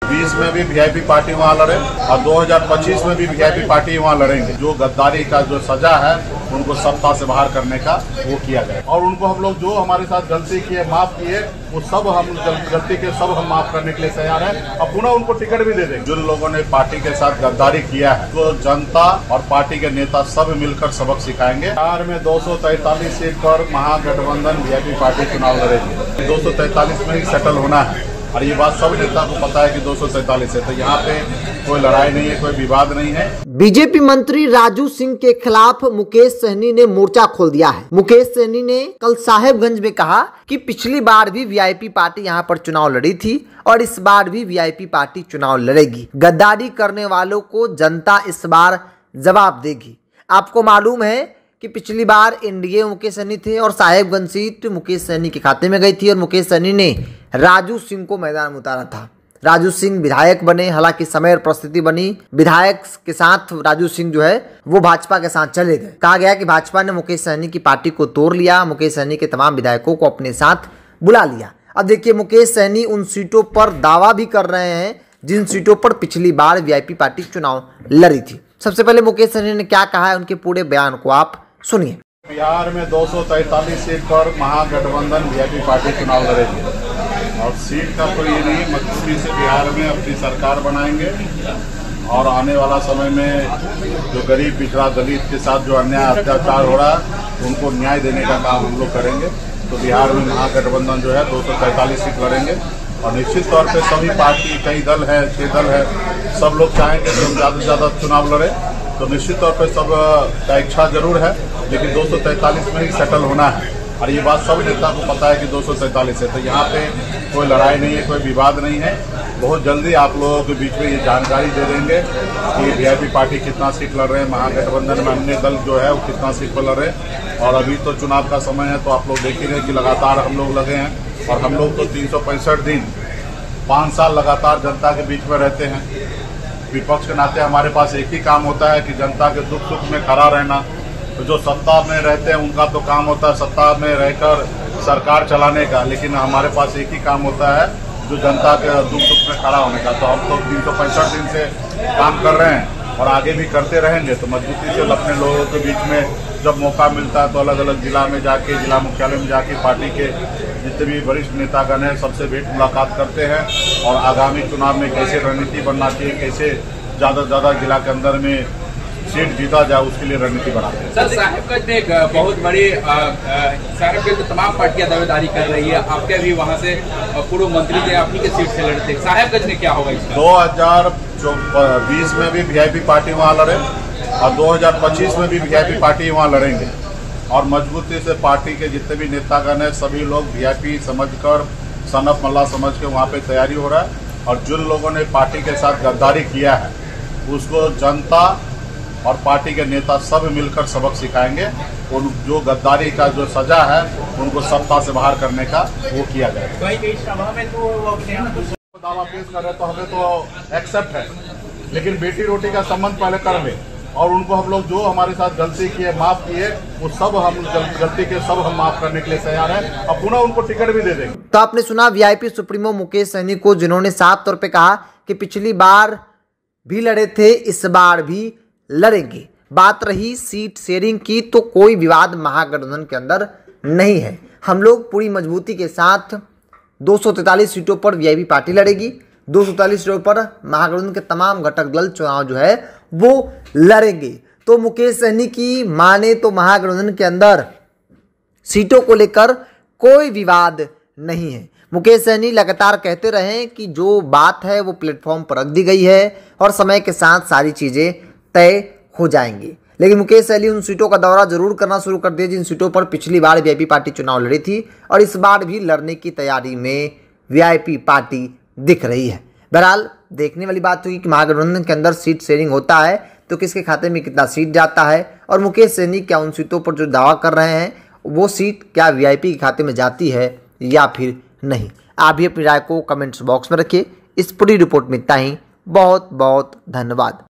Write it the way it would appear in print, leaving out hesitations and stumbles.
20 में भी VIP party वहाँ लड़े और 2025 में भी वीआईपी पार्टी वहाँ लड़ेंगे। जो गद्दारी का जो सजा है उनको सत्ता से बाहर करने का वो किया जाए और उनको हम लोग जो हमारे साथ गलती किए माफ किए वो सब हम गलती के सब हम माफ करने के लिए तैयार हैं और पुनः उनको टिकट भी दे देंगे। जिन लोगों ने पार्टी के साथ गद्दारी किया है तो जनता और पार्टी के नेता सब मिलकर सबक सिखाएंगे। बिहार में 243 सीट पर महागठबंधन वीआईपी पार्टी चुनाव लड़ेगी। 243 में ही सेटल होना है और ये बात सब नेता को पता है कि 243 है, तो यहाँ पे कोई लड़ाई नहीं है, कोई विवाद नहीं है। बीजेपी मंत्री राजू सिंह के खिलाफ मुकेश सहनी ने मोर्चा खोल दिया है। मुकेश सहनी ने कल साहेबगंज में कहा कि पिछली बार भी वीआईपी पार्टी यहाँ पर चुनाव लड़ी थी और इस बार भी वीआईपी पार्टी चुनाव लड़ेगी। गद्दारी करने वालों को जनता इस बार जवाब देगी। आपको मालूम है कि पिछली बार एनडीए मुकेश सहनी थे और साहेबगंज सीट मुकेश सहनी के खाते में गई थी और मुकेश सहनी ने राजू सिंह को मैदान में उतारा था। राजू सिंह विधायक बने, हालांकि समय और परिस्थिति बनी, विधायक के साथ राजू सिंह जो है वो भाजपा के साथ चले गए। कहा गया कि भाजपा ने मुकेश सहनी की पार्टी को तोड़ लिया, मुकेश सहनी के तमाम विधायकों को अपने साथ बुला लिया। अब देखिए मुकेश सहनी उन सीटों पर दावा भी कर रहे हैं जिन सीटों पर पिछली बार वीआईपी पार्टी चुनाव लड़ी थी। सबसे पहले मुकेश सहनी ने क्या कहा है, उनके पूरे बयान को आप सुनिए। बिहार में 243 सीट पर महागठबंधन वीआईपी पार्टी चुनाव लड़ेगी और सीट का कोई ये नहीं, मजबूती से बिहार में अपनी सरकार बनाएंगे और आने वाला समय में जो गरीब पिछड़ा दलित के साथ जो अन्याय अत्याचार हो रहा है उनको न्याय देने का काम हम लोग करेंगे। तो बिहार में महागठबंधन जो है 243 सीट लड़ेंगे और निश्चित तौर पे सभी पार्टी, कई दल है, 6 दल है, सब लोग चाहेंगे कि हम ज़्यादा से ज़्यादा चुनाव लड़े। तो निश्चित तौर पे सब का इच्छा जरूर है, लेकिन 243 में ही सेटल होना है और ये बात सब नेता को पता है कि 243 है, तो यहाँ पे कोई लड़ाई नहीं है, कोई विवाद नहीं है। बहुत जल्दी आप लोगों के बीच में ये जानकारी दे देंगे कि वीआईपी पार्टी कितना सीट लड़ रहे हैं, महागठबंधन में अन्य दल जो है वो कितना सीट पर लड़ रहे हैं। और अभी तो चुनाव का समय है, तो आप लोग देख ही रहे कि लगातार हम लोग लगे हैं और हम लोग तो 365 दिन 5 साल लगातार जनता के बीच में रहते हैं। विपक्ष के नाते हमारे पास एक ही काम होता है कि जनता के दुख सुख में खड़ा रहना। तो जो सत्ता में रहते हैं उनका तो काम होता है सत्ता में रहकर सरकार चलाने का, लेकिन हमारे पास एक ही काम होता है जो जनता के दुख सुख में खड़ा होने का। तो हम तो 365 दिन से काम कर रहे हैं और आगे भी करते रहेंगे। तो मजबूती से अपने लोगों के बीच में जब मौका मिलता है तो अलग अलग जिला में जाके, जिला मुख्यालय में जाके पार्टी के जितने भी वरिष्ठ नेतागण हैं सबसे भेंट मुलाकात करते हैं और आगामी चुनाव में कैसे रणनीति बनना चाहिए, कैसे ज़्यादा से ज़्यादा जिला के अंदर में सीट जीता जाए उसके लिए रणनीति बनाते हैं। सर, साहेबगंज में एक बहुत बड़ी साहेबगंज में तमाम पार्टियां दावेदारी कर रही है, आपके भी वहां से पूर्व मंत्री थे, अपनी के सीट से लड़ते। साहेबगंज में क्या होगा इसका? 2020 में भी वीआईपी पार्टी वहाँ लड़े और 2025 में भी वीआईपी पार्टी वहाँ लड़ेंगे और मजबूती से पार्टी के जितने भी नेतागण हैं सभी लोग वीआईपी समझकर, सनफ मल्ला समझ के वहाँ पे तैयारी हो रहा है। और जिन लोगों ने पार्टी के साथ गद्दारी किया है उसको जनता और पार्टी के नेता सब मिलकर सबक सिखाएंगे। उन जो गद्दारी का जो सजा है उनको सत्ता से बाहर करने का वो किया जाएगा। दावा पेश कर रहे तो हमें तो एक्सेप्ट है, लेकिन बेटी रोटी का संबंध पहले कर ले और उनको हम लोग जो हमारे साथ गलती किए माफ किए वो सब हम गलती के सब हम माफ करने के लिए तैयार हैं और पुनः उनको टिकट भी दे देंगे। तो आपने सुना वीआईपी सुप्रीमो मुकेश सहनी को, जिन्होंने साफ तौर पे कहा कि पिछली बार भी लड़े थे, इस बार भी लड़ेंगे। बात रही सीट शेयरिंग की, तो कोई विवाद महागठबंधन के अंदर नहीं है। हम लोग पूरी मजबूती के साथ 243 सीटों पर वीआईपी पार्टी लड़ेगी, 243 सीटों पर महागठबंधन के तमाम घटक दल चुनाव जो है वो लड़ेंगे। तो मुकेश सहनी की माने तो महागठबंधन के अंदर सीटों को लेकर कोई विवाद नहीं है। मुकेश सहनी लगातार कहते रहे कि जो बात है वो प्लेटफॉर्म पर रख दी गई है और समय के साथ सारी चीजें तय हो जाएंगी। लेकिन मुकेश सहनी उन सीटों का दौरा जरूर करना शुरू कर दिया जिन सीटों पर पिछली बार वीआईपी पार्टी चुनाव लड़ी थी और इस बार भी लड़ने की तैयारी में वीआईपी पार्टी दिख रही है। बहरहाल देखने वाली बात हुई कि महागठबंधन के अंदर सीट शेयरिंग होता है तो किसके खाते में कितना सीट जाता है और मुकेश सहनी क्या उन सीटों पर जो दावा कर रहे हैं वो सीट क्या वीआईपी के खाते में जाती है या फिर नहीं। आप भी अपनी राय को कमेंट्स बॉक्स में रखिए। इस पूरी रिपोर्ट में इतना ही। बहुत बहुत धन्यवाद।